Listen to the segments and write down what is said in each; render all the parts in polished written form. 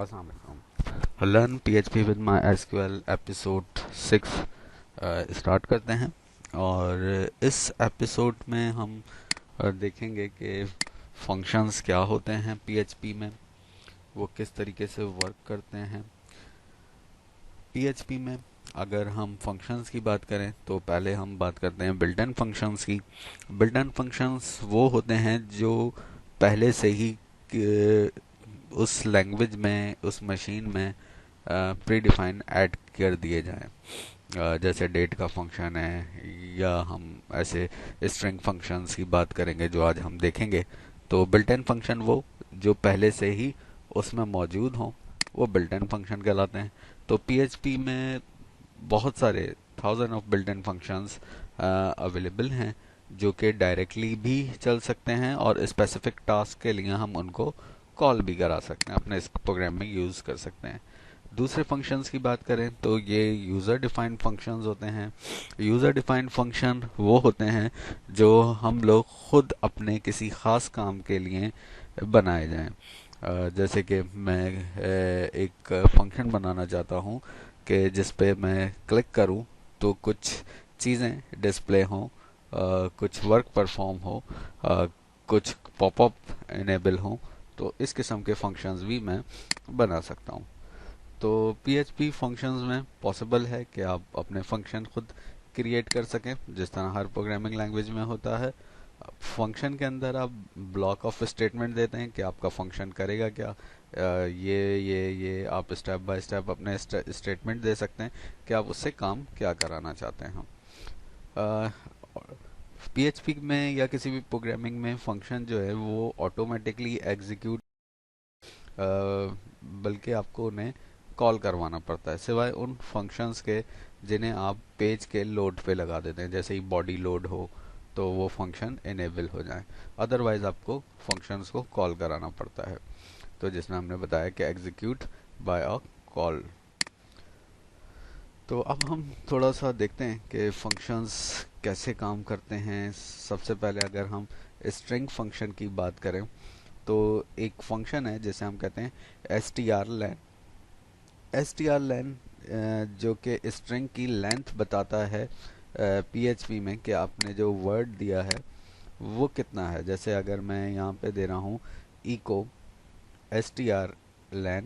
अस्सलाम वालेकुम। Learn PHP with my SQL episode 6 start करते हैं। और इस एपिसोड में हम देखेंगे कि फंक्शंस क्या होते हैं पीएचपी में, वो किस तरीके से वर्क करते हैं पीएचपी में। अगर हम फंक्शंस की बात करें तो पहले हम बात करते हैं बिल्ट इन फंक्शंस की। बिल्ट इन फंक्शंस वो होते हैं जो पहले से ही उस लैंग्वेज में, उस मशीन में प्री डिफाइन ऐड कर दिए जाएं। जैसे डेट का फंक्शन है, या हम ऐसे स्ट्रिंग फंक्शंस की बात करेंगे जो आज हम देखेंगे। तो बिल्ट इन फंक्शन वो जो पहले से ही उसमें मौजूद हों, वो बिल्ट इन फंक्शन कहलाते हैं। तो पीएचपी में बहुत सारे thousand of built in functions available हैं, जो कि डायरेक्टली भी चल सकते हैं और स्पेसिफिक टास्क के लिए हम उनको कॉल भी करा सकते हैं, अपने इस प्रोग्राम में यूज़ कर सकते हैं। दूसरे फंक्शंस की बात करें तो ये यूज़र डिफाइंड फंक्शंस होते हैं। यूज़र डिफाइंड फंक्शन वो होते हैं जो हम लोग खुद अपने किसी ख़ास काम के लिए बनाए जाएं। जैसे कि मैं एक फंक्शन बनाना चाहता हूँ कि जिस पे मैं क्लिक करूँ तो कुछ चीज़ें डिस्प्ले हों, कुछ वर्क परफॉर्म हो, कुछ पॉपअप इनेबल हों। तो इस किस्म के फंक्शंस भी मैं बना सकता हूँ। तो पीएचपी फंक्शंस में पॉसिबल है कि आप अपने फंक्शन खुद क्रिएट कर सकें, जिस तरह हर प्रोग्रामिंग लैंग्वेज में होता है। फंक्शन के अंदर आप ब्लॉक ऑफ स्टेटमेंट देते हैं कि आपका फंक्शन करेगा क्या। ये आप स्टेप बाय स्टेप अपने स्टेटमेंट दे सकते हैं कि आप उससे काम क्या कराना चाहते हैं। पीएचपी में या किसी भी प्रोग्रामिंग में फंक्शन जो है वो ऑटोमेटिकली एग्जीक्यूट, बल्कि आपको उन्हें कॉल करवाना पड़ता है, सिवाय उन फंक्शंस के जिन्हें आप पेज के लोड पे लगा देते हैं। जैसे ही बॉडी लोड हो तो वो फंक्शन इनेबल हो जाए, अदरवाइज आपको फंक्शंस को कॉल कराना पड़ता है। तो जिसमें हमने बताया कि एग्जीक्यूट बाय अ कॉल। तो अब हम थोड़ा सा देखते हैं कि फंक्शंस कैसे काम करते हैं। सबसे पहले अगर हम स्ट्रिंग फंक्शन की बात करें तो एक फंक्शन है जिसे हम कहते हैं strlen। strlen जो कि स्ट्रिंग की लेंथ बताता है पीएचपी में कि आपने जो वर्ड दिया है वो कितना है। जैसे अगर मैं यहाँ पे दे रहा हूँ इको strlen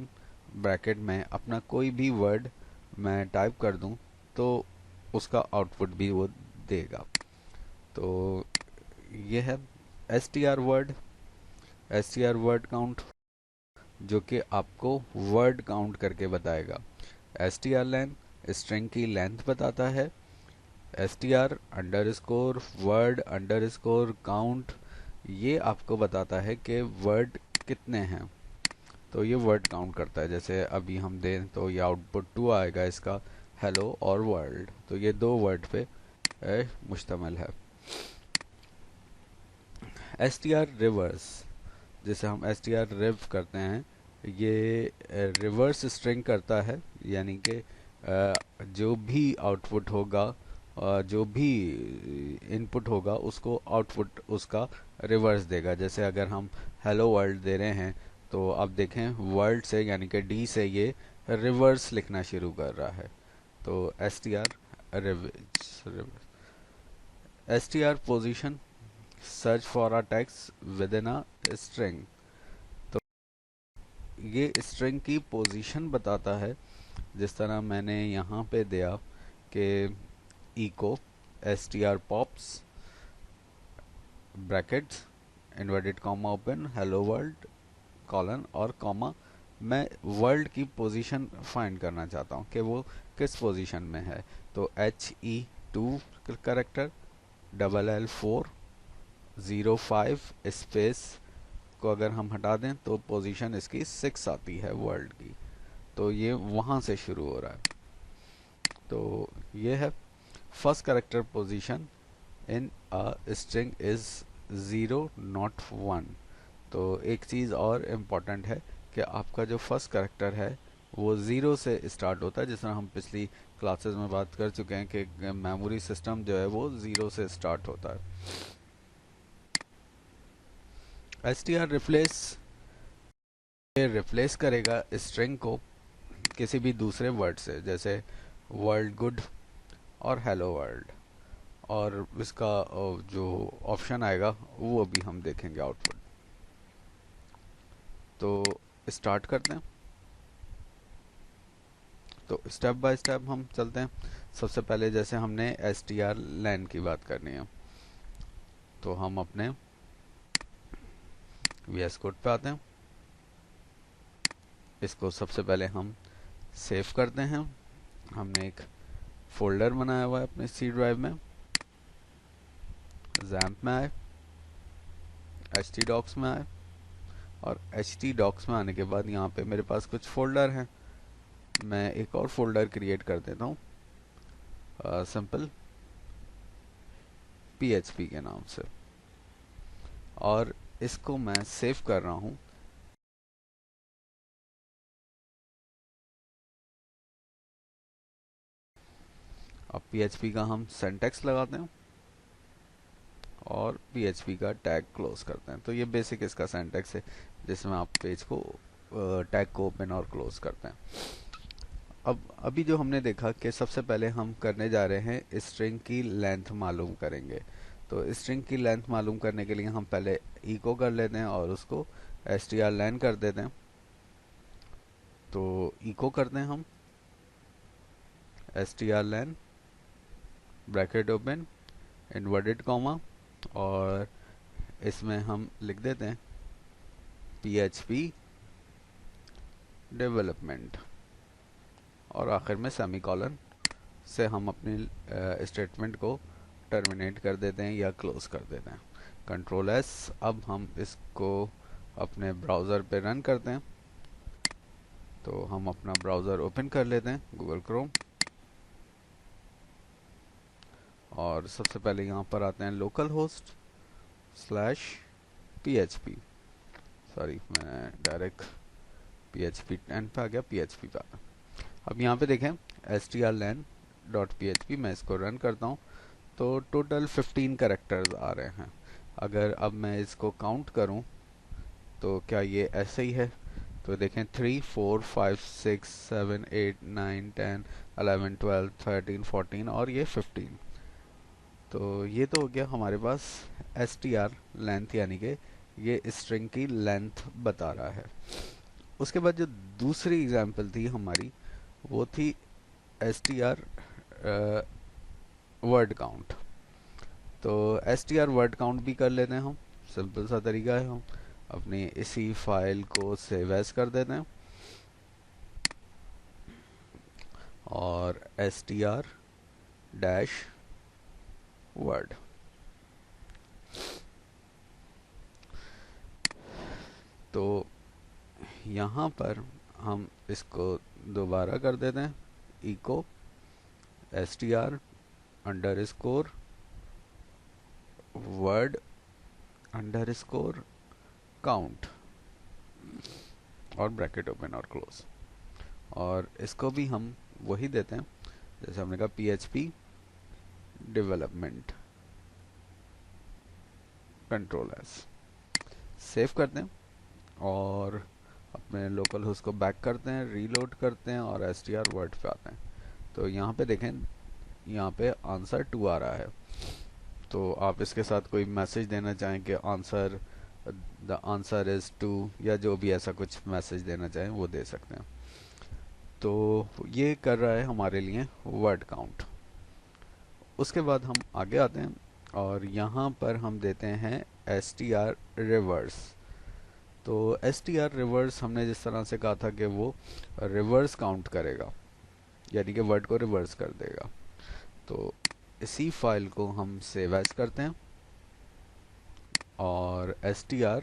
ब्रैकेट में अपना कोई भी वर्ड मैं टाइप कर दूँ तो उसका आउटपुट भी वो देगा। तो ये है str वर्ड काउंट, जो कि आपको वर्ड काउंट करके बताएगा। strlen स्ट्रिंग की लेंथ बताता है। str under score word under score count, ये आपको बताता है कि वर्ड कितने हैं। तो ये वर्ड काउंट करता है। जैसे अभी हम दें तो ये आउटपुट 2 आएगा इसका, हेलो और वर्ल्ड। तो ये दो वर्ड पे मुश्तमिल है। str रिवर्स, जिसे हम str रिव करते हैं, ये रिवर्स स्ट्रिंग करता है। यानी कि जो भी आउटपुट होगा, जो भी इनपुट होगा उसको आउटपुट उसका रिवर्स देगा। जैसे अगर हम हेलो वर्ल्ड दे रहे हैं तो अब देखें वर्ल्ड से यानी कि डी से ये रिवर्स लिखना शुरू कर रहा है। तो str reverse, str position search for a text with in a string. तो ये स्ट्रिंग की पोजीशन बताता है। जिस तरह मैंने यहाँ पे दिया कि echo str pos brackets inverted comma open hello world colon और कॉमा, मैं वर्ल्ड की पोजीशन फाइंड करना चाहता हूँ कि वो किस पोजीशन में है। तो HE2 करेक्टर LL405 स्पेस को अगर हम हटा दें तो पोजीशन इसकी 6 आती है वर्ल्ड की। तो ये वहाँ से शुरू हो रहा है। तो ये है first character position in a string is 0 not 1। तो एक चीज़ और इम्पॉर्टेंट है कि आपका जो फर्स्ट करेक्टर है वो ज़ीरो से स्टार्ट होता है। जिस तरह हम पिछली क्लासेस में बात कर चुके हैं कि मेमोरी सिस्टम जो है वो ज़ीरो से स्टार्ट होता है। str रिप्लेस ये रिप्लेस करेगा स्ट्रिंग को किसी भी दूसरे वर्ड से, जैसे वर्ल्ड गुड और हेलो वर्ल्ड। और इसका जो ऑप्शन आएगा वो भी हम देखेंगे आउटपुट। तो स्टार्ट करते हैं। तो स्टेप बाय स्टेप हम चलते हैं। सबसे पहले जैसे हमने str_len की बात करनी है, तो हम अपने VS कोड पे आते हैं। इसको सबसे पहले हम सेव करते हैं। हमने एक फोल्डर बनाया हुआ है अपने C ड्राइव में। XAMPP में आए, htdocs में आए, और htdocs में आने के बाद यहाँ पे मेरे पास कुछ फोल्डर हैं। मैं एक और फोल्डर क्रिएट कर देता हूँ सिंपल PHP के नाम से, और इसको मैं सेव कर रहा हूँ। अब PHP का हम सिंटैक्स लगाते हैं और PHP का टैग क्लोज करते हैं। तो ये बेसिक इसका सिंटैक्स है जिसमें आप पेज को टैग को ओपन और क्लोज करते हैं। अब अभी जो हमने देखा कि सबसे पहले हम करने जा रहे हैं स्ट्रिंग की लेंथ मालूम करेंगे। तो स्ट्रिंग की लेंथ मालूम करने के लिए हम पहले इको कर लेते हैं और उसको strlen कर देते हैं। तो इको करते हैं हम strlen bracket open inverted comma, और इसमें हम लिख देते हैं PHP डेवलपमेंट, और आखिर में सेमीकोलन से हम अपनी स्टेटमेंट को टर्मिनेट कर देते हैं या क्लोज कर देते हैं। Control S। अब हम इसको अपने ब्राउज़र पे रन करते हैं। तो हम अपना ब्राउज़र ओपन कर लेते हैं, गूगल क्रोम, और सबसे पहले यहाँ पर आते हैं लोकल होस्ट /PHP। सॉरी, मैं डायरेक्ट PHP 10 पे आ गया, PHP पे आ गया। अब यहाँ पे देखें strlen.php, मैं इसको रन करता हूँ तो टोटल 15 कैरेक्टर्स आ रहे हैं। अगर अब मैं इसको काउंट करूँ तो क्या ये ऐसे ही है? तो देखें 3 4 5 6 7 8 9 10 11 12 13 14 और ये 15। तो ये तो हो गया हमारे पास str लेंथ, यानी कि ये स्ट्रिंग की लेंथ बता रहा है। उसके बाद जो दूसरी एग्जांपल थी हमारी, वो थी str वर्ड काउंट। तो str वर्ड काउंट भी कर लेते हैं हम। सिंपल सा तरीका है, हम अपनी इसी फाइल को सेव एज कर देते हैं और str डैश वर्ड। तो यहाँ पर हम इसको दोबारा कर देते हैं, echo str underscore word underscore count और ब्रैकेट ओपन और क्लोज। और इसको भी हम वही देते हैं जैसे हमने कहा PHP development, control S। Save करते हैं और अपने लोकल होस्ट को बैक करते हैं, रीलोड करते हैं और str वर्ड पे आते हैं। तो यहाँ पे देखें, यहाँ पे आंसर 2 आ रहा है। तो आप इसके साथ कोई मैसेज देना चाहें कि आंसर द आंसर इज़ 2, या जो भी ऐसा कुछ मैसेज देना चाहें वो दे सकते हैं। तो ये कर रहा है हमारे लिए वर्ड काउंट। उसके बाद हम आगे आते हैं और यहाँ पर हम देते हैं str रिवर्स। तो str रिवर्स हमने जिस तरह से कहा था कि वो रिवर्स काउंट करेगा, यानी कि वर्ड को रिवर्स कर देगा। तो इसी फाइल को हम सेव एज करते हैं और str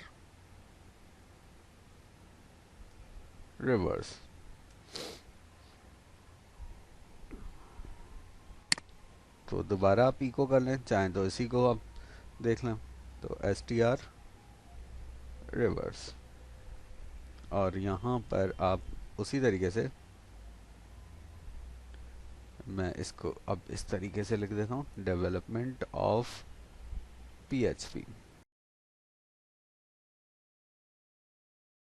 रिवर्स। तो दोबारा आप इको कर लें, चाहें तो इसी को आप देख लें। तो str रिवर्स, और यहाँ पर आप उसी तरीके से, मैं इसको अब इस तरीके से लिख देता हूँ, डेवलपमेंट ऑफ PHP।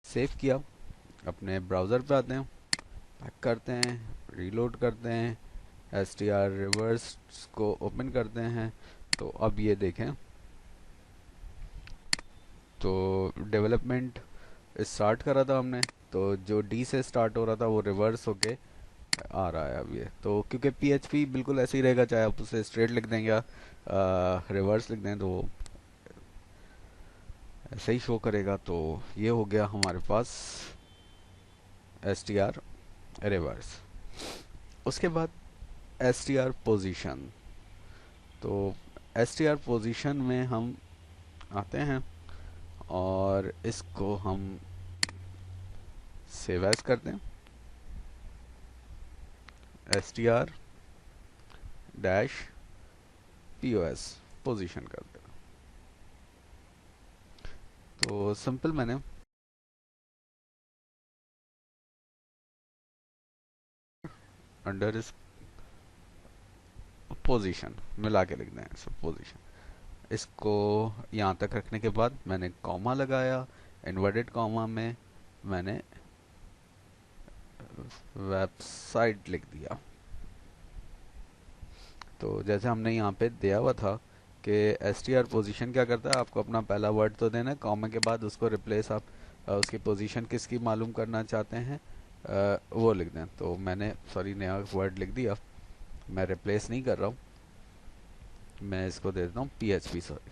सेव किया अपने ब्राउज़र पे आते हैं, बैक करते हैं, रीलोड करते हैं, एस टी आर रिवर्स को ओपन करते हैं। तो अब ये देखें, तो डेवलपमेंट स्टार्ट करा था हमने, तो जो डी से स्टार्ट हो रहा था वो रिवर्स होके आ रहा है अब ये। तो क्योंकि पीएचपी बिल्कुल ऐसे ही रहेगा, चाहे आप उसे स्ट्रेट लिख दें या रिवर्स लिख दें, तो वो ऐसे ही शो करेगा। तो ये हो गया हमारे पास एस टी आर रिवर्स। उसके बाद एस टी आर पोजिशन। तो एस टी आर पोजिशन में हम आते हैं और इसको हम सेव एज करते हैं, S T R dash P O S position करते हैं। तो सिंपल मैंने अंडर इस पोजीशन मिला के लिख दें, सब पोजीशन। इसको यहाँ तक रखने के बाद मैंने कॉमा लगाया, इन्वर्टेड कॉमा में मैंने वेबसाइट लिख दिया। तो जैसे हमने यहाँ पे दिया हुआ था कि एस टी आर पोजिशन क्या करता है, आपको अपना पहला वर्ड तो देना है, कॉमा के बाद उसको रिप्लेस आप उसकी पोजीशन किसकी मालूम करना चाहते हैं वो लिख दें। तो मैंने सॉरी नया वर्ड लिख दिया, मैं रिप्लेस नहीं कर रहा हूँ, मैं इसको दे देता हूँ पी एच पी, सॉरी।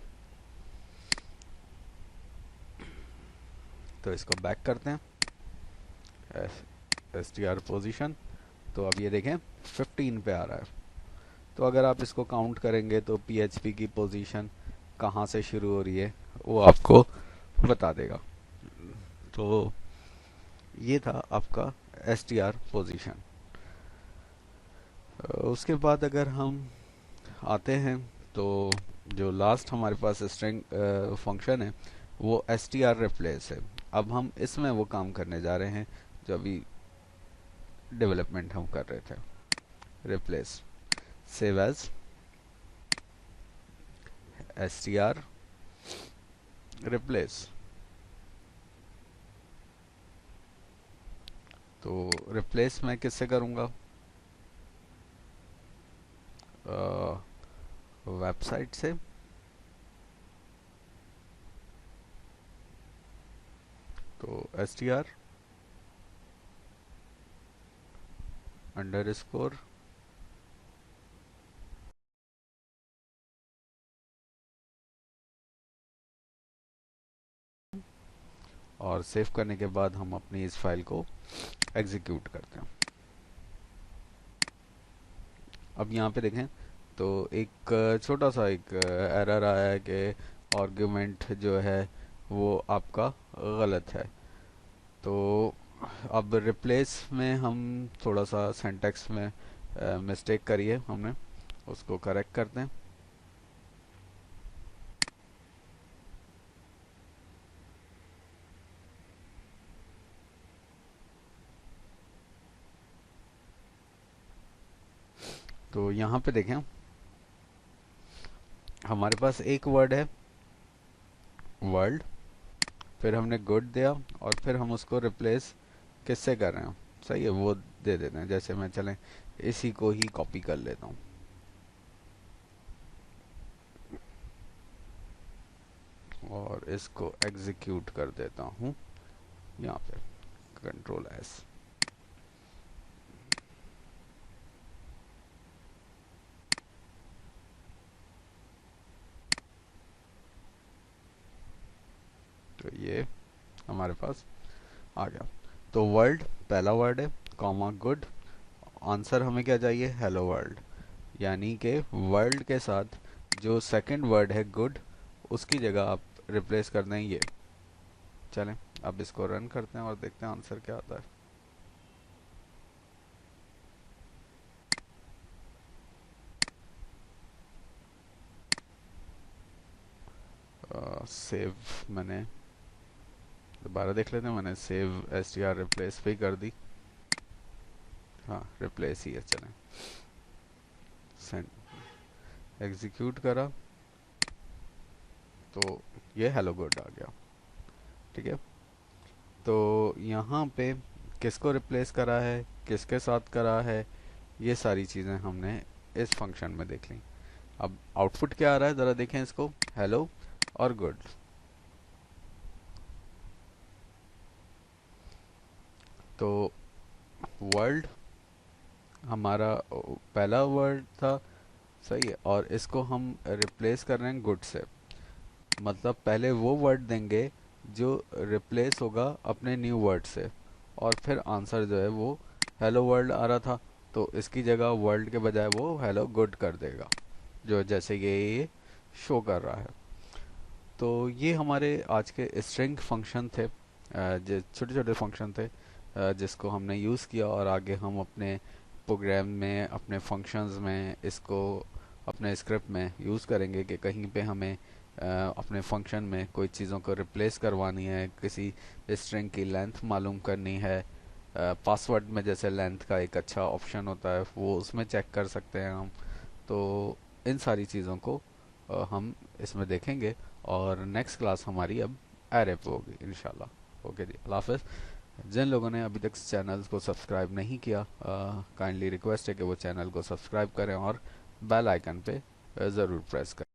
तो इसको बैक करते हैं, एस टी आर पोजिशन। तो अब ये देखें 15 पे आ रहा है। तो अगर आप इसको काउंट करेंगे तो पीएचपी की पोजीशन कहाँ से शुरू हो रही है वो आपको बता देगा। तो ये था आपका एस टी आर पोजिशन। उसके बाद अगर हम आते हैं तो जो लास्ट हमारे पास स्ट्रिंग फंक्शन है वो एस टी आर रिप्लेस है। अब हम इसमें वो काम करने जा रहे हैं जो अभी डेवलपमेंट हम कर रहे थे, replace, save as S T R replace. तो रिप्लेस मैं किससे करूँगा, वेबसाइट से। तो S T R underscore और सेव करने के बाद हम अपनी इस फाइल को एग्जीक्यूट करते हैं। अब यहाँ पे देखें तो एक छोटा सा एक एरर आया है कि आर्गुमेंट जो है वो आपका गलत है। तो अब रिप्लेस में हम थोड़ा सा सिंटैक्स में मिस्टेक करी है हमने, उसको करेक्ट करते हैं। तो यहाँ पे देखें हमारे पास एक वर्ड है वर्ल्ड, फिर हमने गुड दिया और फिर हम उसको रिप्लेस किससे कर रहे हैं, सही है, वो दे देते हैं। जैसे मैं चलें इसी को ही कॉपी कर लेता हूँ और इसको एग्जीक्यूट कर देता हूँ यहाँ पे, कंट्रोल एस। तो ये हमारे पास आ गया। तो वर्ल्ड पहला वर्ड है, कॉमा गुड, आंसर हमें क्या चाहिए, हेलो वर्ल्ड। यानी कि वर्ल्ड के साथ जो सेकंड वर्ड है गुड उसकी जगह आप रिप्लेस कर दें ये। चलें अब इसको रन करते हैं और देखते हैं आंसर क्या आता है। सेव मैंने दोबारा देख लेते हैं, मैंने save S T R replace भी कर दी, हाँ रिप्लेस ही है। चलें सेंड, एग्जीक्यूट करा तो ये हेलो गुड आ गया, ठीक है। तो यहाँ पे किसको रिप्लेस करा है, किसके साथ करा है, ये सारी चीज़ें हमने इस फंक्शन में देख ली। अब आउटपुट क्या आ रहा है ज़रा देखें इसको, हेलो और गुड। तो वर्ल्ड हमारा पहला वर्ड था, सही है, और इसको हम रिप्लेस कर रहे हैं गुड से। मतलब पहले वो वर्ड देंगे जो रिप्लेस होगा अपने न्यू वर्ड से, और फिर आंसर जो है वो हेलो वर्ल्ड आ रहा था, तो इसकी जगह वर्ल्ड के बजाय वो हेलो गुड कर देगा, जो जैसे ये शो कर रहा है। तो ये हमारे आज के स्ट्रिंग फंक्शन थे, जो छोटे छोटे फंक्शन थे जिसको हमने यूज़ किया, और आगे हम अपने प्रोग्राम में, अपने फंक्शंस में इसको अपने स्क्रिप्ट में यूज़ करेंगे कि कहीं पे हमें अपने फंक्शन में कोई चीज़ों को रिप्लेस करवानी है, किसी स्ट्रिंग की लेंथ मालूम करनी है। पासवर्ड में जैसे लेंथ का एक अच्छा ऑप्शन होता है, वो उसमें चेक कर सकते हैं हम। तो इन सारी चीज़ों को हम इसमें देखेंगे, और नेक्स्ट क्लास हमारी अब एरे पे होगी इंशाल्लाह। ओके जी, अल्लाह हाफ़िज़। जिन लोगों ने अभी तक चैनल को सब्सक्राइब नहीं किया, काइंडली रिक्वेस्ट है कि वो चैनल को सब्सक्राइब करें और बेल आइकन पे ज़रूर प्रेस करें।